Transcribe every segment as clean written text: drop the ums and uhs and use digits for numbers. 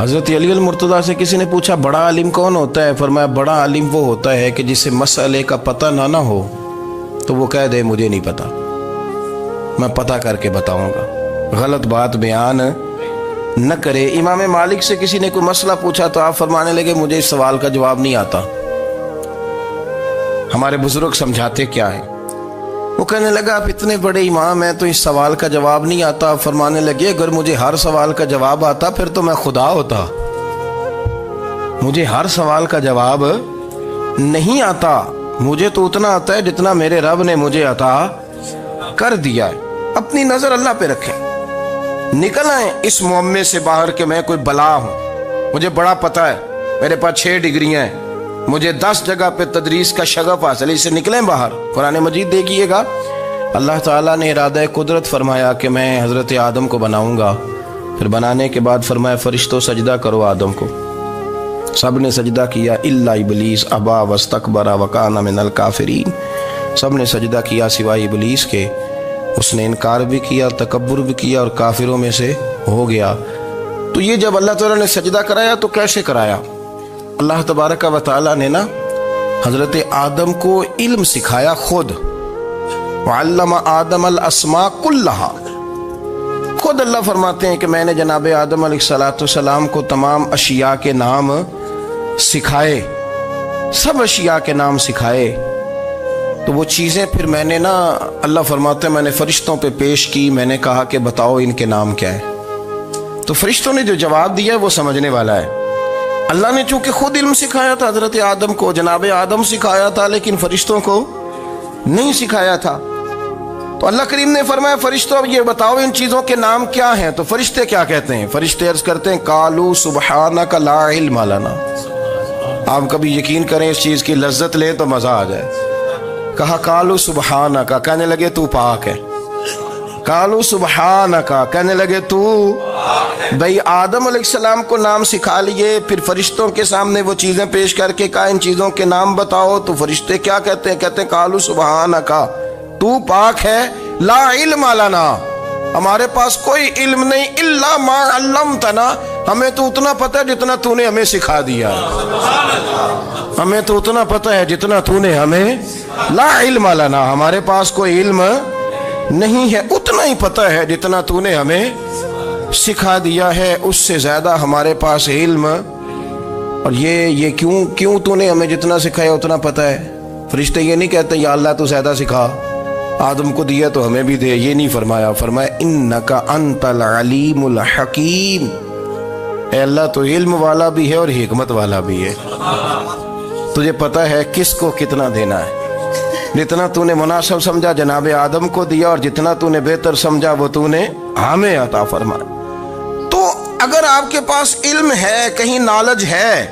حضرت علی المرتضیٰ سے کسی نے پوچھا بڑا عالم کون ہوتا ہے؟ فرمایا بڑا عالم وہ ہوتا ہے کہ جسے مسئلے کا پتہ نہ ہو تو وہ کہہ دے مجھے نہیں پتا، میں پتہ کر کے بتاؤں گا، غلط بات بیان نہ کرے۔ امام مالک سے کسی نے کوئی مسئلہ پوچھا تو آپ فرمانے لگے مجھے اس سوال کا جواب نہیں آتا، ہمارے بزرگ سمجھاتے کیا ہے؟ وہ کہنے لگا آپ اتنے بڑے امام ہیں تو اس سوال کا جواب نہیں آتا۔ آپ فرمانے لگے اگر مجھے ہر سوال کا جواب آتا پھر تو میں خدا ہوتا، مجھے ہر سوال کا جواب نہیں آتا، مجھے تو اتنا آتا ہے جتنا میرے رب نے مجھے عطا کر دیا ہے۔ اپنی نظر اللہ پہ رکھیں، نکل آئیں اس معمے سے باہر کہ میں کوئی بلا ہوں، مجھے بڑا پتہ ہے، میرے پاس 6 ڈگریاں ہیں، مجھے 10 جگہ پہ تدریس کا شغف حاصل ہے، اس سے نکلیں باہر۔ قرآن مجید دیکھیے گا، اللہ تعالیٰ نے ارادہ قدرت فرمایا کہ میں حضرت آدم کو بناؤں گا، پھر بنانے کے بعد فرمایا فرشتوں سجدہ کرو آدم کو، سب نے سجدہ کیا الا ابلیس ابا واستکبر وکان من الکافرین، سب نے سجدہ کیا سوائے ابلیس کے، اس نے انکار بھی کیا، تکبر بھی کیا اور کافروں میں سے ہو گیا۔ تو یہ جب اللہ تعالیٰ نے سجدہ کرایا تو کیسے کرایا؟ اللہ تبارک و تعالیٰ نے نا حضرت آدم کو علم سکھایا خود، وعلم آدم الاسماء کلہا، خود اللہ فرماتے ہیں کہ میں نے جناب آدم علیہ السلام کو تمام اشیاء کے نام سکھائے، سب اشیاء کے نام سکھائے۔ تو وہ چیزیں پھر میں نے نا، اللہ فرماتے ہیں میں نے فرشتوں پہ پیش کی، میں نے کہا کہ بتاؤ ان کے نام کیا ہے، تو فرشتوں نے جو جواب دیا وہ سمجھنے والا ہے۔ اللہ نے چونکہ خود علم سکھایا تھا حضرت آدم کو، جناب آدم سکھایا تھا لیکن فرشتوں کو نہیں سکھایا تھا، تو اللہ کریم نے فرمایا فرشتوں اب یہ بتاؤ ان چیزوں کے نام کیا ہیں؟ تو فرشتے کیا کہتے ہیں؟ فرشتے عرض کرتے ہیں قالوا سبحانک لا علم لنا۔ آپ کبھی یقین کریں اس چیز کی لذت لیں تو مزہ آ جائے۔ کہا قالوا سبحانک، کہنے لگے تو پاک ہے، قالوا سبحانک، کہنے لگے تو بھئی آدم علیہ السلام کو نام سکھا لیے، پھر فرشتوں کے سامنے وہ چیزیں پیش کر کے کہا ان چیزوں کے نام بتاؤ، تو فرشتے کیا کہتے ہیں؟ کہتے ہیں قالوا سبحانک، تو پاک ہے، لا علم لنا، ہمارے پاس کوئی علم نہیں، الا ما علمتنا، ہمیں تو اتنا پتہ ہے جتنا تو نے ہمیں سکھا دیا، ہمیں تو اتنا پتہ ہے جتنا تو نے ہمیں، لا علم لنا، ہمارے پاس کوئی علم نہیں ہے، اتنا ہی پتہ ہے جتنا تو نے ہمیں سکھا دیا ہے، اس سے زیادہ ہمارے پاس علم، اور یہ کیوں تو نے ہمیں جتنا سکھایا اتنا پتہ ہے۔ فرشتے یہ نہیں کہتے یا اللہ تو زیادہ سکھا، آدم کو دیا تو ہمیں بھی دے، یہ نہیں فرمایا، فرمایا انکا انت العلیم الحکیم، اے اللہ تو علم والا بھی ہے اور حکمت والا بھی ہے، تجھے پتہ ہے کس کو کتنا دینا ہے، جتنا تو نے مناسب سمجھا جناب آدم کو دیا، اور جتنا تو نے بہتر سمجھا وہ تو نے ہمیں عطا فرمایا۔ تو اگر آپ کے پاس علم ہے، کہیں نالج ہے،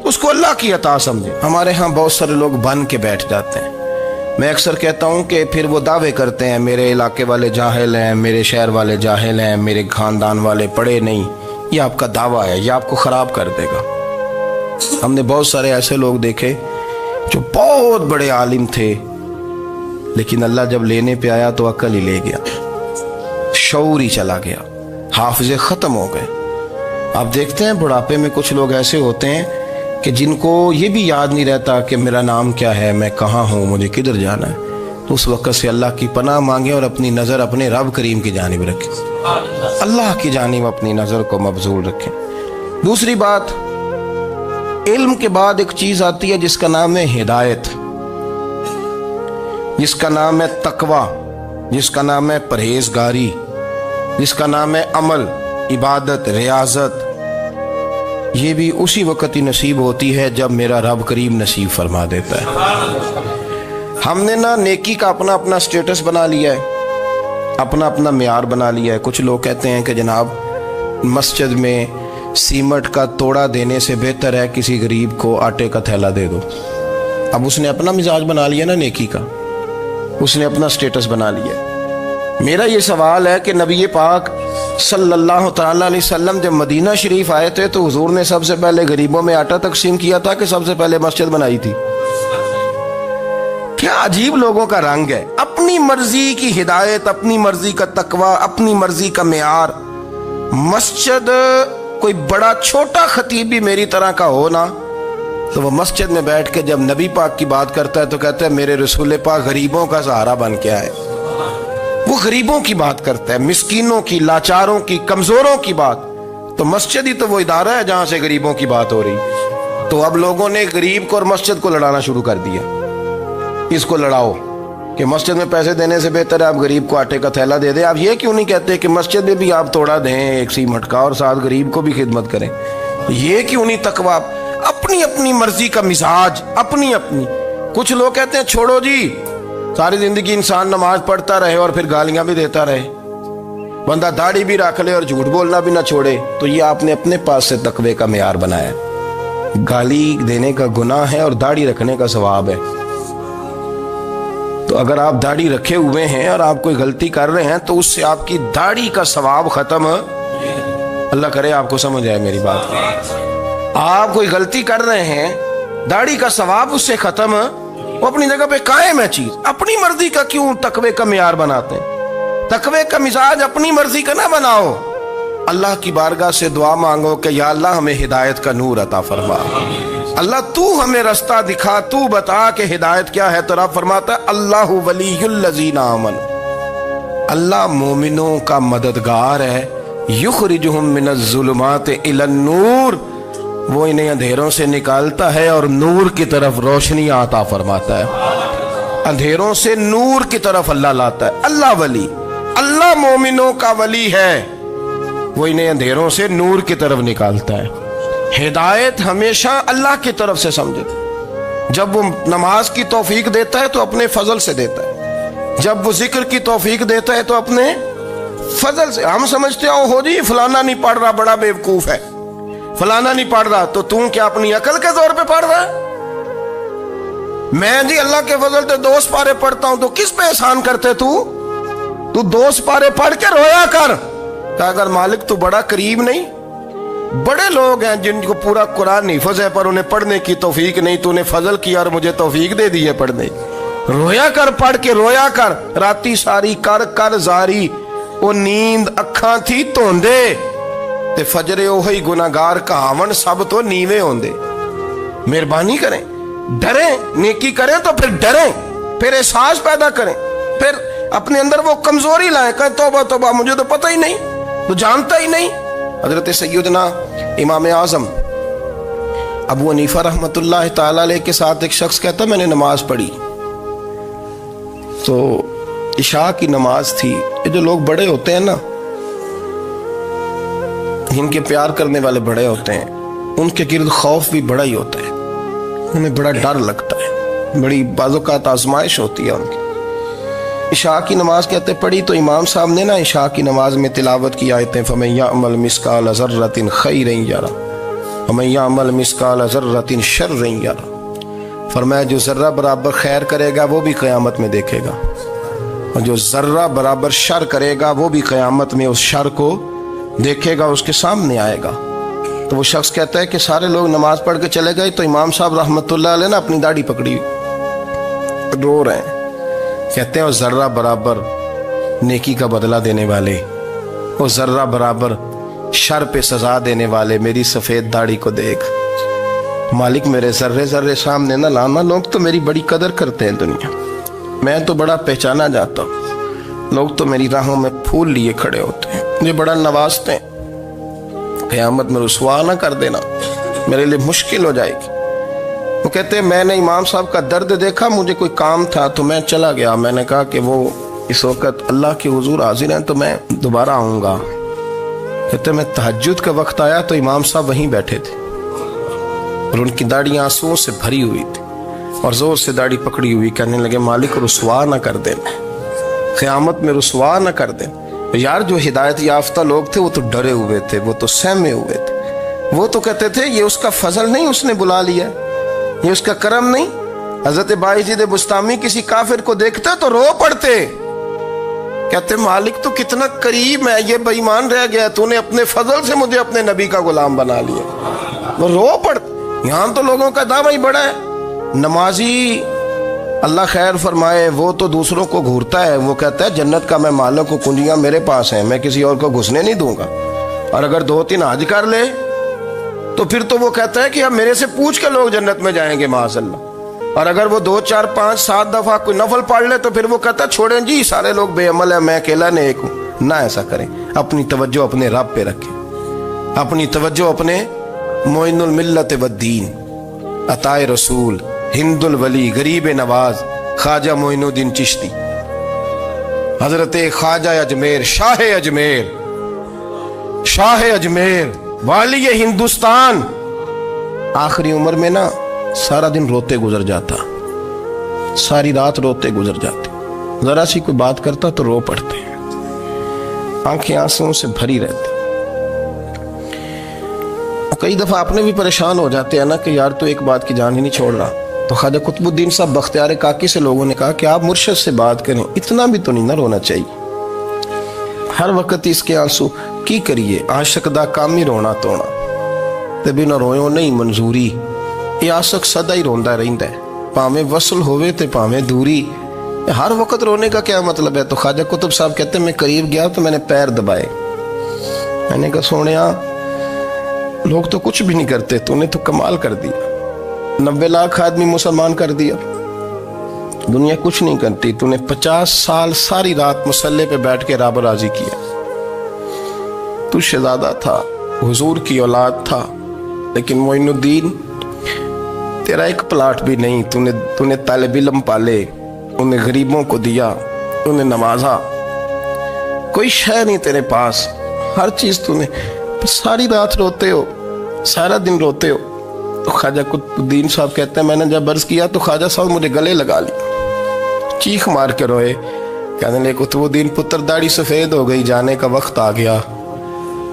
اس کو اللہ کی عطا سمجھے۔ ہمارے ہاں بہت سارے لوگ بن کے بیٹھ جاتے ہیں، میں اکثر کہتا ہوں کہ پھر وہ دعوے کرتے ہیں میرے علاقے والے جاہل ہیں، میرے شہر والے جاہل ہیں، میرے خاندان والے پڑھے نہیں، یہ آپ کا دعویٰ ہے، یہ آپ کو خراب کر دے گا۔ ہم نے بہت سارے ایسے لوگ دیکھے جو بہت بڑے عالم تھے، لیکن اللہ جب لینے پہ آیا تو عقل ہی لے گیا، شعور ہی چلا گیا، حافظے ختم ہو گئے۔ آپ دیکھتے ہیں بڑھاپے میں کچھ لوگ ایسے ہوتے ہیں کہ جن کو یہ بھی یاد نہیں رہتا کہ میرا نام کیا ہے، میں کہاں ہوں، مجھے کدھر جانا ہے، تو اس وقت سے اللہ کی پناہ مانگیں اور اپنی نظر اپنے رب کریم کی جانب رکھیں، اللہ کی جانب اپنی نظر کو مبذول رکھیں۔ دوسری بات، علم کے بعد ایک چیز آتی ہے جس کا نام ہے ہدایت، جس کا نام ہے تقوی، جس کا نام ہے پرہیزگاری، جس کا نام ہے عمل، عبادت، ریاضت۔ یہ بھی اسی وقت ہی نصیب ہوتی ہے جب میرا رب کریم نصیب فرما دیتا ہے۔ ہم نے نا نیکی کا اپنا اپنا سٹیٹس بنا لیا ہے، اپنا اپنا معیار بنا لیا ہے۔ کچھ لوگ کہتے ہیں کہ جناب مسجد میں سیمٹ کا توڑا دینے سے بہتر ہے کسی غریب کو آٹے کا تھیلا دے دو۔ اب اس نے اپنا مزاج بنا لیا نا نیکی کا، اس نے اپنا سٹیٹس بنا لیا۔ میرا یہ سوال ہے کہ نبی پاک صلی اللہ تعالیٰ علیہ وسلم جب مدینہ شریف آئے تھے تو حضور نے سب سے پہلے غریبوں میں آٹا تقسیم کیا تھا کہ سب سے پہلے مسجد بنائی تھی؟ کیا عجیب لوگوں کا رنگ ہے، اپنی مرضی کی ہدایت، اپنی مرضی کا تقوی، اپنی مرضی کا معیار۔ مسجد کوئی بڑا چھوٹا خطیب بھی میری طرح کا ہو نا تو وہ مسجد میں بیٹھ کے جب نبی پاک کی بات کرتا ہے تو کہتا ہے میرے رسول پاک غریبوں کا سہارا بن کے آئے. وہ غریبوں کی بات کرتا ہے, مسکینوں کی, لاچاروں کی, کمزوروں کی بات. تو مسجد ہی تو وہ ادارہ ہے جہاں سے غریبوں کی بات ہو رہی. تو اب لوگوں نے غریب کو اور مسجد کو لڑانا شروع کر دیا. اس کو لڑاؤ کہ مسجد میں پیسے دینے سے بہتر ہے آپ غریب کو آٹے کا تھیلا دے دیں. آپ یہ کیوں نہیں کہتے کہ مسجد میں بھی آپ توڑا دیں ایک سیمٹ کا اور ساتھ غریب کو بھی خدمت کریں؟ یہ کیوں نہیں تقویٰ؟ اپنی اپنی مرضی کا مزاج, اپنی اپنی. کچھ لوگ کہتے ہیں چھوڑو جی, ساری زندگی انسان نماز پڑھتا رہے اور پھر گالیاں بھی دیتا رہے, بندہ داڑھی بھی رکھ لے اور جھوٹ بولنا بھی نہ چھوڑے. تو یہ آپ نے اپنے پاس سے تقوی کا معیار بنایا. گالی دینے کا گناہ ہے اور داڑھی رکھنے کا ثواب ہے. تو اگر آپ داڑھی رکھے ہوئے ہیں اور آپ کوئی غلطی کر رہے ہیں تو اس سے آپ کی داڑھی کا ثواب ختم. اللہ کرے آپ کو سمجھ آئے میری بات. آپ کوئی غلطی کر رہے ہیں, داڑھی کا ثواب اس سے ختم, وہ اپنی جگہ پہ قائم ہے چیز. اپنی مرضی کا کیوں تقوی کا معیار بناتے ہیں؟ تقوی کا مزاج اپنی مرضی کا نہ بناؤ. اللہ کی بارگاہ سے دعا مانگو کہ یا اللہ ہمیں ہدایت کا نور عطا فرما. اللہ تو ہمیں رستہ دکھا, تو بتا کہ ہدایت کیا ہے. تو رب فرماتا ہے اللہ ولی الذین آمنوا, اللہ مومنوں کا مددگار ہے. یخرجہم من الظلمات الی النور, وہ انہیں اندھیروں سے نکالتا ہے اور نور کی طرف روشنی عطا فرماتا ہے. اندھیروں سے نور کی طرف اللہ لاتا ہے. اللہ ولی, اللہ مومنوں کا ولی ہے, وہ انہیں اندھیروں سے نور کی طرف نکالتا ہے. ہدایت ہمیشہ اللہ کی طرف سے سمجھے. جب وہ نماز کی توفیق دیتا ہے تو اپنے فضل سے دیتا ہے. جب وہ ذکر کی توفیق دیتا ہے تو اپنے فضل سے. ہم سمجھتے ہو جی فلانا نہیں پڑھ رہا بڑا بیوقوف ہے, فلانا نہیں پڑھ رہا, تو تم کیا اپنی عقل کے زور پہ پڑھ رہا ہے؟ میں جی اللہ کے فضل سے 2 پارے پڑھتا ہوں, تو کس پہ احسان کرتے تو 2 پارے پڑھ کے رویا کر. کہ اگر مالک تو بڑا قریب نہیں. بڑے لوگ ہیں جن کو پورا قرآن حفظ ہے پر انہیں پڑھنے کی توفیق نہیں, تو انہیں فضل کیا اور مجھے توفیق دے دی ہے پڑھنے. رویا کر, پڑھ کے رویا کر. راتی ساری کر کر زاری, وہ نیند اکھاں تھی توندے, تے فجرے اوہی گناہگار کہاون سب تو نیوے ہوندے. مہربانی کریں, ڈریں, نیکی کریں تو پھر ڈریں, پھر احساس پیدا کریں, پھر اپنے اندر وہ کمزوری لائیں. کہیں توبہ توبہ مجھے تو پتہ ہی نہیں, تو جانتا ہی نہیں. حضرت سیدنا امام اعظم ابو حنیفہ رحمۃ اللہ تعالی علیہ کے ساتھ ایک شخص کہتا میں نے نماز پڑھی تو عشاء کی نماز تھی. یہ جو لوگ بڑے ہوتے ہیں نا, جن کے پیار کرنے والے بڑے ہوتے ہیں, ان کے گرد خوف بھی بڑا ہی ہوتا ہے, انہیں بڑا ڈر لگتا ہے, بڑی بعض اوقات آزمائش ہوتی ہے ان کی. عشاء کی نماز کہتے پڑھی تو امام صاحب نے نا عشاء کی نماز میں تلاوت کی آیتیں فَمَن يَعْمَلْ مِثْقَالَ ذَرَّةٍ خَيْرًا يَرَهُ وَمَن يَعْمَلْ مِثْقَالَ ذَرَّةٍ شَرًّا يَرَهُ. فرمایا جو ذرہ برابر خیر کرے گا وہ بھی قیامت میں دیکھے گا, اور جو ذرہ برابر شر کرے گا وہ بھی قیامت میں اس شر کو دیکھے گا, اس کے سامنے آئے گا. تو وہ شخص کہتا ہے کہ سارے لوگ نماز پڑھ کے چلے گئے تو امام صاحب رحمۃ اللہ علیہ نے اپنی داڑھی پکڑی, رو رہے ہیں. کہتے ہیں وہ ذرہ برابر نیکی کا بدلہ دینے والے, وہ ذرہ برابر شر پہ سزا دینے والے میری سفید داڑھی کو دیکھ. مالک میرے ذرے ذرے سامنے نہ لانا. لوگ تو میری بڑی قدر کرتے ہیں دنیا, میں تو بڑا پہچانا جاتا ہوں. لوگ تو میری راہوں میں پھول لیے کھڑے ہوتے ہیں, مجھے بڑا نوازتے ہیں. قیامت میں رسوا نہ کر دینا, میرے لیے مشکل ہو جائے گی. وہ کہتے ہیں میں نے امام صاحب کا درد دیکھا, مجھے کوئی کام تھا تو میں چلا گیا. میں نے کہا کہ وہ اس وقت اللہ کے حضور حاضر ہیں تو میں دوبارہ آؤں گا. کہتے ہیں میں تہجد کا وقت آیا تو امام صاحب وہیں بیٹھے تھے اور ان کی داڑھی آنسوؤں سے بھری ہوئی تھی اور زور سے داڑھی پکڑی ہوئی. کہنے لگے مالک رسوا نہ کر دینا, قیامت میں رسوا نہ کر دینا. یار جو ہدایت یافتہ لوگ تھے وہ تو ڈرے ہوئے تھے, وہ تو سہمے ہوئے تھے. وہ تو کہتے تھے یہ اس کا فضل نہیں, اس نے بلا لیا, یہ اس کا کرم نہیں. حضرت باعزید بستامی کسی کافر کو دیکھتے تو رو پڑتے, کہتے مالک تو کتنا قریب ہے, یہ بے ایمان رہ گیا, تو نے اپنے فضل سے مجھے اپنے نبی کا غلام بنا لیا. وہ رو پڑتے. یہاں تو لوگوں کا دعویٰ ہی بڑا ہے. نمازی اللہ خیر فرمائے وہ تو دوسروں کو گھورتا ہے, وہ کہتا ہے جنت کا میں مالک ہوں, کنجیاں میرے پاس ہیں, میں کسی اور کو گھسنے نہیں دوں گا. اور اگر 2-3 حج کر لے تو پھر تو وہ کہتا ہے کہ اب میرے سے پوچھ کے لوگ جنت میں جائیں گے معاذ اللہ. اور اگر وہ 2 4 5 7 دفعہ کوئی نفل پڑھ لے تو پھر وہ کہتا ہے چھوڑیں جی سارے لوگ بے عمل ہیں, میں اکیلا نیک ہوں. نہ ایسا کریں, اپنی توجہ اپنے رب پہ رکھیں, اپنی توجہ اپنے معین الملت والدین, عطائے رسول, ہند الولی, غریب نواز, خواجہ معین الدین چشتی, حضرت خواجہ اجمیر, شاہ اجمیر, والی ہندوستان. آخری عمر میں نا سارا دن روتے گزر جاتا, ساری رات روتے گزر جاتے, ذرا سی کوئی بات کرتا تو رو پڑتے, آنکھیں آنسوں سے بھری رہتی. کئی دفعہ اپنے بھی پریشان ہو جاتے ہیں نا کہ یار تو ایک بات کی جان ہی نہیں چھوڑ رہا. تو خواجہ قطب الدین صاحب بختیار کاکی سے لوگوں نے کہا کہ آپ مرشد سے بات کریں, اتنا بھی تو نہیں نہ رونا چاہیے, ہر وقت اس کے آنسو کی کریے. عاشق دا کام ہی رونا تونا, تے بنا رویوں نہیں منظوری. یہ عاشق سدا ہی روندا رہندا ہے, پاویں وصل ہوئے تے پاویں دوری. ہر وقت رونے کا کیا مطلب ہے؟ تو خواجہ قطب صاحب کہتے ہیں میں قریب گیا تو میں نے پیر دبائے, میں نے کہا سونیا لوگ تو کچھ بھی نہیں کرتے, تو نے تو کمال کر دیا. 90 لاکھ آدمی مسلمان کر دیا, دنیا کچھ نہیں کرتی. تو نے 50 سال ساری رات مسلح پہ بیٹھ کے رب راضی کیا. تو شہزادہ تھا, حضور کی اولاد تھا, لیکن معین الدین تیرا ایک پلاٹ بھی نہیں. تو نے طالب علم پالے, انہیں غریبوں کو دیا, انہیں نوازا, کوئی شے نہیں تیرے پاس, ہر چیز تو نے. ساری رات روتے ہو, سارا دن روتے ہو. تو خواجہ قطب الدین صاحب کہتے ہیں میں نے جب عرض کیا تو خواجہ صاحب مجھے گلے لگا لی, چیخ مار کے روئے, کہنے لے قطب الدین پتر داڑھی سفید ہو گئی, جانے کا وقت آ گیا.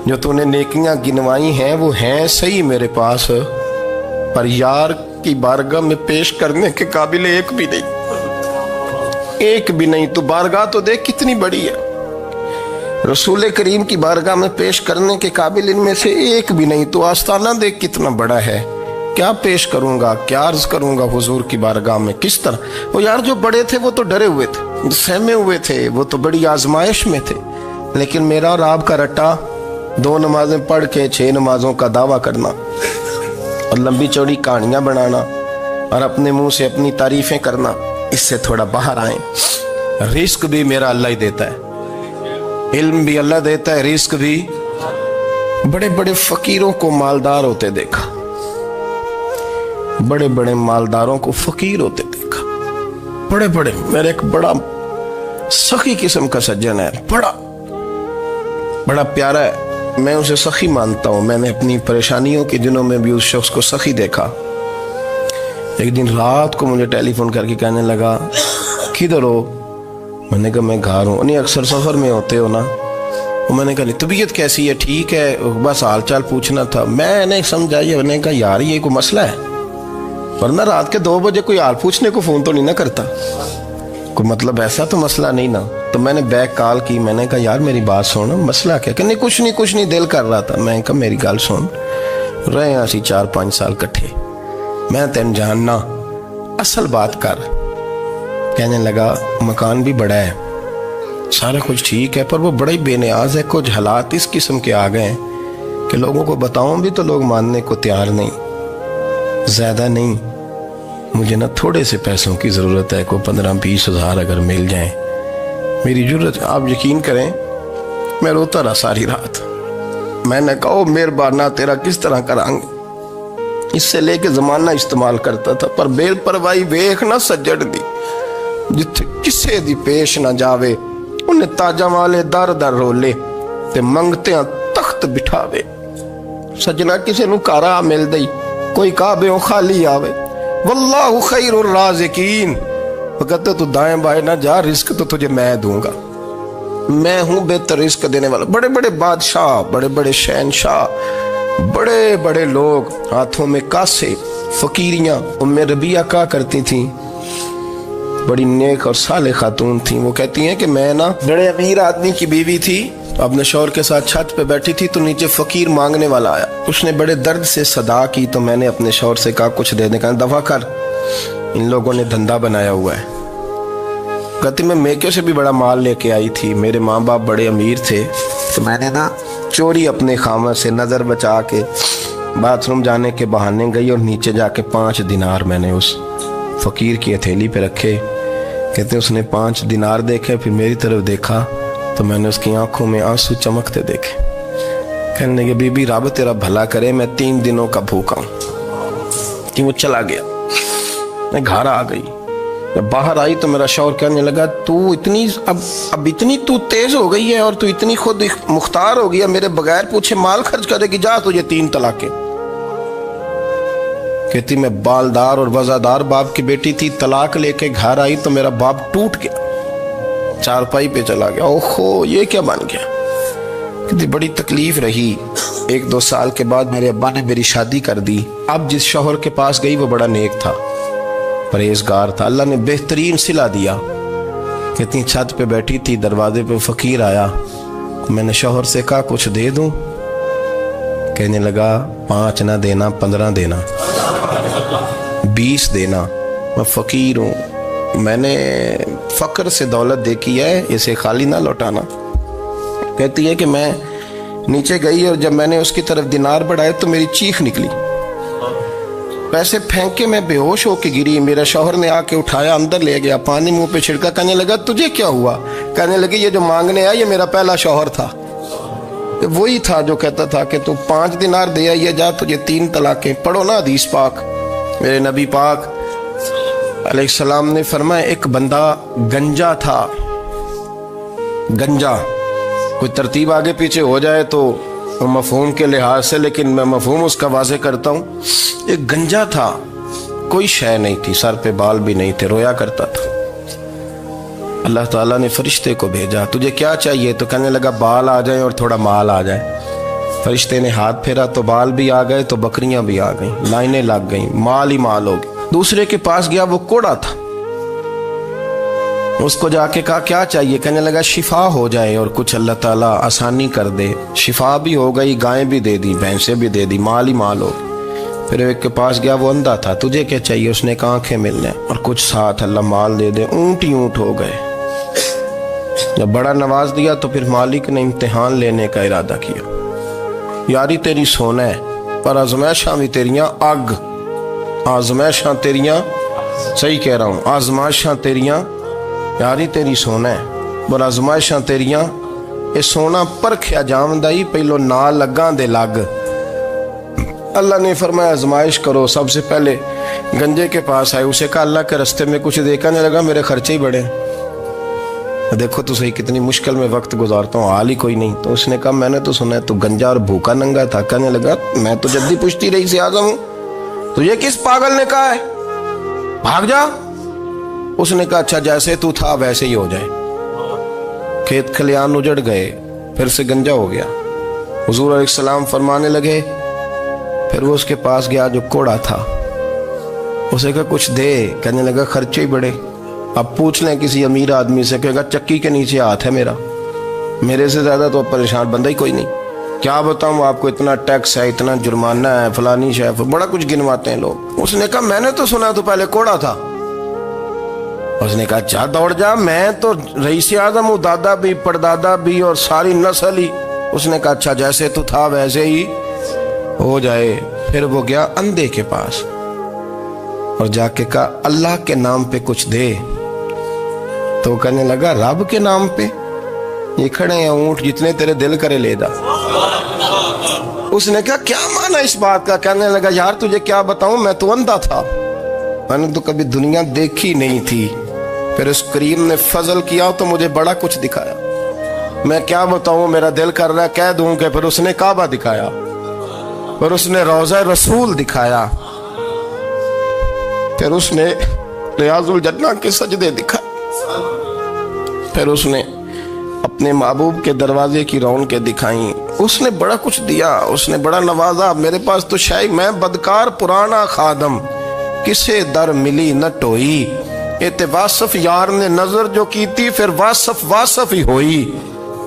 جو تو نے نیکیاں گنوائی ہیں وہ ہیں صحیح میرے پاس, پر یار کی بارگاہ میں پیش کرنے کے قابل ایک بھی نہیں. تو بارگاہ تو دیکھ کتنی بڑی ہے, رسول کریم کی بارگاہ میں پیش کرنے کے قابل ان میں سے ایک بھی نہیں. تو آستانہ دیکھ کتنا بڑا ہے, کیا پیش کروں گا, کیا عرض کروں گا حضور کی بارگاہ میں, کس طرح. وہ یار جو بڑے تھے وہ تو ڈرے ہوئے تھے, سہمے ہوئے تھے, وہ تو بڑی آزمائش میں تھے. لیکن میرا اور آپ کا رٹا 2 نمازیں پڑھ کے 6 نمازوں کا دعویٰ کرنا اور لمبی چوڑی کہانیاں بنانا اور اپنے منہ سے اپنی تعریفیں کرنا, اس سے تھوڑا باہر آئیں. رزق بھی میرا اللہ ہی دیتا ہے, علم بھی اللہ دیتا ہے, رزق بھی. بڑے بڑے فقیروں کو مالدار ہوتے دیکھا, بڑے بڑے مالداروں کو فقیر ہوتے دیکھا. بڑے بڑے, میرے ایک بڑا سخی قسم کا سجن ہے, بڑا پیارا ہے, میں اسے سخی مانتا ہوں. میں نے اپنی پریشانیوں کے دنوں میں بھی اس شخص کو سخی دیکھا. ایک دن رات کو مجھے ٹیلی فون کر کے کہنے لگا کدھر ہو؟ میں نے کہا میں گھر ہوں. نہیں اکثر سفر میں ہوتے ہو نا؟ میں نے کہا طبیعت کیسی ہے؟ ٹھیک ہے, بس حال چال پوچھنا تھا. میں نے سمجھائی, میں نے کہا یار یہ کوئی مسئلہ ہے, ورنہ رات کے 2 بجے کوئی حال پوچھنے کو فون تو نہیں نہ کرتا, کوئی مطلب ایسا تو مسئلہ نہیں نا. تو میں نے بیک کال کی, میں نے کہا یار میری بات سن, مسئلہ کیا؟ کہ نہیں کچھ نہیں دل کر رہا تھا. میں نے کہا میری گل سن, رہے ہیں اسی 4-5 سال کٹھے, میں تین جاننا, اصل بات کر. کہنے لگا مکان بھی بڑا ہے, سارا کچھ ٹھیک ہے, پر وہ بڑا ہی بے نیاز ہے. کچھ حالات اس قسم کے آ گئے ہیں کہ لوگوں کو بتاؤں بھی تو لوگ ماننے کو تیار نہیں. زیادہ نہیں, مجھے نا تھوڑے سے پیسوں کی ضرورت ہے, کوئی 15-20 ہزار اگر مل جائیں میری ضرورت. آپ یقین کریں میں روتا رہا ساری رات. میں نے کہا مہربانہ تیرا کس طرح کرانگے, اس سے لے کے زمانہ استعمال کرتا تھا, پر بے پرواہی ویکھ نہ سجڑ دی, جتھے کسے دی پیش نہ جاوے انہیں تاجاں والے در رولے تے منگتیاں تخت بٹھاوے. سجنا کسے نو کارا مل دئی, کوئی کعبے خالی آوے. واللہ خیر الرازقین, وہ کہتے تو دائیں بائیں نہ جا, رزق تو تجھے میں دوں گا, میں ہوں بہتر رزق دینے والا. بڑے بڑے بادشاہ, بڑے بڑے شہنشاہ, بڑے بڑے لوگ, ہاتھوں میں کاسے, فقیریاں. ام ربیعہ کہا کرتی تھیں, بڑی نیک اور صالح خاتون تھیں. وہ کہتی ہیں کہ میں نا بڑے امیر آدمی کی بیوی تھی, اپنے شوہر کے ساتھ چھت پہ بیٹھی تھی تو نیچے فقیر مانگنے والا آیا. اس نے بڑے درد سے صدا کی تو میں نے اپنے شوہر سے کہا کچھ دے دیں. کہا دفع کر, ان لوگوں نے دھندا بنایا ہوا ہے. کہتی میں میکے سے بھی بڑا مال لے کے آئی تھی, میرے ماں باپ بڑے امیر تھے, تو میں نے نا چوری اپنے خامہ سے نظر بچا کے باتھ روم جانے کے بہانے گئی اور نیچے جا کے 5 دینار میں نے اس فقیر کی ہتھیلی پہ رکھے. کہتے اس نے 5 دینار دیکھے, پھر میری طرف دیکھا تو میں نے اس کی آنکھوں میں آنسو چمکتے دیکھے. کہنے لگے بی بی رب تیرا بھلا کرے, میں 3 دنوں کا بھوکا ہوں. کہ وہ چلا گیا. میں گھر آ گئی. جب باہر آئی تو میرا شوہر کہنے لگا تو اتنی اب اتنی تو تیز ہو گئی ہے اور تو اتنی خود مختار ہو گئی ہے, میرے بغیر پوچھے مال خرچ کرے گی, جا تجھے 3 طلاقیں. کہتی میں بالدار اور وزادار باپ کی بیٹی تھی, طلاق لے کے گھر آئی تو میرا باپ ٹوٹ گیا, چارپائی پہ چلا گیا. اوہو یہ کیا بن گیا. کہتی بڑی تکلیف رہی. 1-2 سال کے بعد میرے ابا نے میری شادی کر دی. اب جس شوہر کے پاس گئی وہ بڑا نیک تھا, پرہیزگار تھا, اللہ نے بہترین صلہ دیا. کتنی چھت پہ بیٹھی تھی, دروازے پہ فقیر آیا. میں نے شوہر سے کہا کچھ دے دوں. کہنے لگا 5 نہ دینا, 15 دینا, 20 دینا. میں فقیر ہوں, میں نے فقر سے دولت دیکھی ہے, اسے خالی نہ لوٹانا. کہتی ہے کہ میں نیچے گئی اور جب میں نے اس کی طرف دینار بڑھائے تو میری چیخ نکلی. پیسے پھینک کے میں بے ہوش ہو کے گری. میرا شوہر نے آ کے اٹھایا, اندر لے گیا, پانی منہ پہ چھڑکا. کہنے لگا تجھے کیا ہوا. کہنے لگی یہ جو مانگنے آیا یہ میرا پہلا شوہر تھا, وہی تھا جو کہتا تھا کہ تو 5 دینار دے آئیے, جا تجھے 3 طلاقیں. پڑھو نا حدیث پاک. میرے نبی پاک علیہ السلام نے فرمایا ایک بندہ گنجا تھا. گنجا کوئی ترتیب آگے پیچھے ہو جائے تو مفہوم کے لحاظ سے, لیکن میں مفہوم اس کا واضح کرتا ہوں. ایک گنجا تھا, کوئی شے نہیں تھی, سر پہ بال بھی نہیں تھے, رویا کرتا تھا. اللہ تعالیٰ نے فرشتے کو بھیجا, تجھے کیا چاہیے. تو کہنے لگا بال آ جائیں اور تھوڑا مال آ جائے. فرشتے نے ہاتھ پھیرا تو بال بھی آ گئے, تو بکریاں بھی آ گئیں, لائنیں لگ گئیں, مال ہی مال ہو گئے. دوسرے کے پاس گیا, وہ کوڑا تھا. اس کو جا کے کہا کیا چاہیے. کہنے لگا شفا ہو جائے اور کچھ اللہ تعالیٰ آسانی کر دے. شفا بھی ہو گئی, گائیں بھی دے دی, بھینسیں بھی دے دی, مال ہی مال ہو. پھر ایک کے پاس گیا, وہ اندھا تھا. تجھے کیا چاہیے. اس نے کہا آنکھیں ملنے اور کچھ ساتھ اللہ مال دے دے. اونٹ ہی اونٹ ہو گئے. جب بڑا نواز دیا تو پھر مالک نے امتحان لینے کا ارادہ کیا. یاری تیری سونا ہے پر آزمائشاں بھی تیریاں اگ. آزمائشاں تیریاں, صحیح کہہ رہا ہوں, آزمائشاں تیریاں. یاری تیری سونا ہے پر آزمائشاں تیریاں. اے سونا پرکھیا جامدائی, پہلو نال لگاں دے لگ. اللہ نے فرمایا آزمائش کرو. سب سے پہلے گنجے کے پاس آئے, اسے کہا اللہ کے رستے میں کچھ دیکھا. نہیں لگا میرے خرچے ہی بڑے, دیکھو تو صحیح کتنی مشکل میں وقت گزارتا ہوں, حال ہی کوئی نہیں. تو اس نے کہا میں نے تو سنا ہے تو گنجا اور بھوکا ننگا تھا. کہنے لگا میں تو جدی پشتی رئیس اعظم ہوں, تجھے کس پاگل نے کہا ہے, بھاگ جا. اس نے کہا اچھا جیسے تو تھا ویسے ہی ہو جائے. کھیت کھلیان اجڑ گئے, پھر سے گنجا ہو گیا. حضور علیہ السلام فرمانے لگے. پھر وہ اس کے پاس گیا جو کوڑا تھا, اسے کہا کچھ دے. کہنے لگا خرچے ہی بڑے. اب پوچھ لیں کسی امیر آدمی سے, کہے گا چکی کے نیچے ہاتھ ہے میرا, میرے سے زیادہ تو پریشان بندہ ہی کوئی نہیں. کیا بتاؤں آپ کو, اتنا ٹیکس ہے, اتنا جرمانہ ہے, فلانی شیف, بڑا کچھ گنواتے ہیں لوگ. اس نے کہا میں نے تو سنا تو پہلے کوڑا تھا. اس نے کہا جا دوڑ جا, میں تو رئیس اعظم ہوں, دادا بھی پردادا بھی اور ساری نسل ہی. اس نے کہا اچھا جیسے تو تھا ویسے ہی ہو جائے. پھر وہ گیا اندھے کے پاس اور جا کے کہا اللہ کے نام پہ کچھ دے. تو کہنے لگا رب کے نام پہ, یہ کھڑے ہیں اونٹ, جتنے تیرے دل کرے لے دا. اس نے کہا کیا معنی اس بات کا. کہنے لگا یار تجھے کیا بتاؤں, میں تو اندھا تھا, میں نے تو کبھی دنیا دیکھی نہیں تھی. پھر اس کریم نے فضل کیا تو مجھے بڑا کچھ دکھایا. میں کیا بتاؤں, میرا دل کر رہا ہے کہہ دوں کہ پھر اس نے کعبہ دکھایا, پھر اس نے روضہ رسول دکھایا, پھر اس نے ریاض الجنہ کے سجدے دکھائے, پھر اس نے اپنے محبوب کے دروازے کی رونقیں دکھائیں. اس نے بڑا کچھ دیا, اس نے بڑا نوازا. میرے پاس تو شاید میں بدکار پرانا خادم, کسے در ملی نہ ٹوئی. اے واصف یار نے نظر جو کی تھی, پھر واصف ہی ہوئی.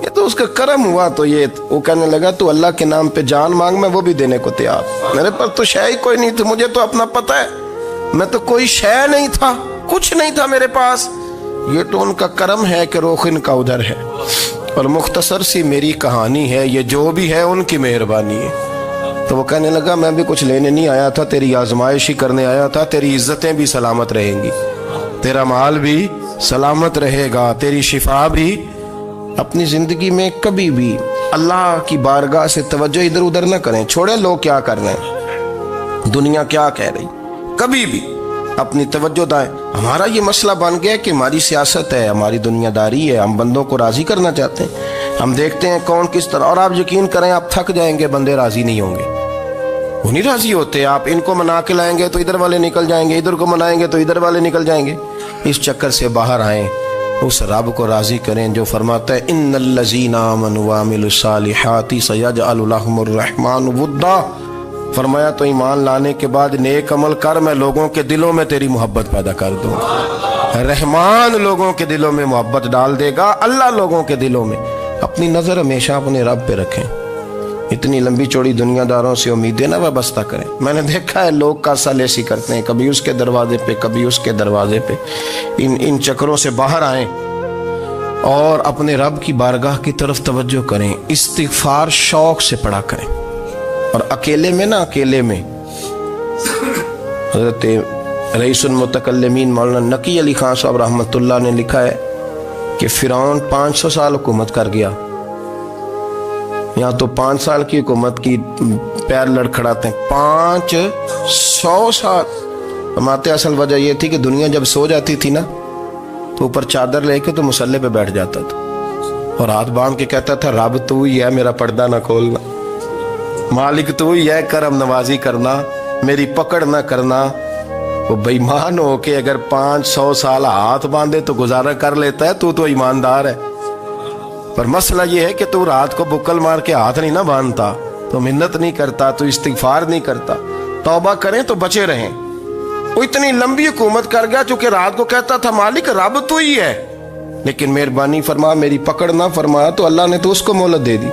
یہ تو اس کا کرم ہوا. تو یہ وہ کہنے لگا تو اللہ کے نام پہ جان مانگ, میں وہ بھی دینے کو تیار. میرے پاس تو شے ہی کوئی نہیں تھی, مجھے تو اپنا پتہ ہے, میں تو کوئی شے نہیں تھا, کچھ نہیں تھا میرے پاس. یہ تو ان کا کرم ہے کہ روخ ان کا ادھر ہے. اور مختصر سی میری کہانی ہے، یہ جو بھی ہے ان کی مہربانی ہے۔ تو وہ کہنے لگا میں بھی کچھ لینے نہیں آیا تھا، تیری آزمائش ہی کرنے آیا تھا، تیری عزتیں بھی سلامت رہیں گی، تیرا مال بھی سلامت رہے گا، تیری شفا بھی۔ اپنی زندگی میں کبھی بھی اللہ کی بارگاہ سے توجہ ادھر ادھر نہ کریں، چھوڑیں لوگ کیا کر رہے ہیں، دنیا کیا کہہ رہی، کبھی بھی اپنی توجہ دائیں۔ ہمارا یہ مسئلہ بن گیا کہ ہماری سیاست ہے، ہماری دنیا داری ہے، ہم بندوں کو راضی کرنا چاہتے ہیں، ہم دیکھتے ہیں کون کس طرح، اور آپ یقین کریں آپ تھک جائیں گے، بندے راضی نہیں ہوں گے، وہ نہیں راضی ہوتے۔ آپ ان کو منا کے لائیں گے تو ادھر والے نکل جائیں گے، ادھر کو منائیں گے تو ادھر والے نکل جائیں گے۔ اس چکر سے باہر آئیں، اس رب کو راضی کریں جو فرماتا ہے ان الذین آمنوا وعملوا الصالحات سیجعل لهم الرحمن ودا۔ فرمایا تو ایمان لانے کے بعد نیک عمل کر، میں لوگوں کے دلوں میں تیری محبت پیدا کر دوں۔ رحمان لوگوں کے دلوں میں محبت ڈال دے گا، اللہ لوگوں کے دلوں میں۔ اپنی نظر ہمیشہ اپنے رب پہ رکھیں، اتنی لمبی چوڑی دنیا داروں سے امیدیں نہ وابستہ کریں۔ میں نے دیکھا ہے لوگ کاسا لیسی کرتے ہیں، کبھی اس کے دروازے پہ کبھی اس کے دروازے پہ۔ ان چکروں سے باہر آئیں اور اپنے رب کی بارگاہ کی طرف توجہ کریں، استغفار شوق سے پڑھا کریں۔ اور اکیلے میں نا، اکیلے میں حضرت رئیس المتکلمین مولانا نقی علی خان صاحب رحمۃ اللہ نے لکھا ہے کہ فرعون 500 سال حکومت کر گیا، یہاں تو 5 سال کی حکومت کی پیر لڑکھڑاتے ہیں، 500 سال۔ فرماتے اصل وجہ یہ تھی کہ دنیا جب سو جاتی تھی نا تو اوپر چادر لے کے تو مصلے پہ بیٹھ جاتا تھا اور ہاتھ باندھ کے کہتا تھا رب تو ہی ہے، میرا پردہ نہ کھولنا، مالک تو ہی ہے، کرم نوازی کرنا، میری پکڑ نہ کرنا۔ وہ بے ایمان ہو کے اگر 500 سال ہاتھ باندھے تو گزارا کر لیتا ہے، تو ایماندار ہے۔ پر مسئلہ یہ ہے کہ تو رات کو بکل مار کے ہاتھ نہیں نہ باندھتا، تو منت نہیں کرتا، تو استغفار نہیں کرتا۔ توبہ کریں تو بچے رہیں۔ وہ اتنی لمبی حکومت کر گیا چونکہ رات کو کہتا تھا مالک رب تو ہی ہے، لیکن مہربانی فرما، میری پکڑ نہ فرمایا تو اللہ نے تو اس کو مہلت دے دی۔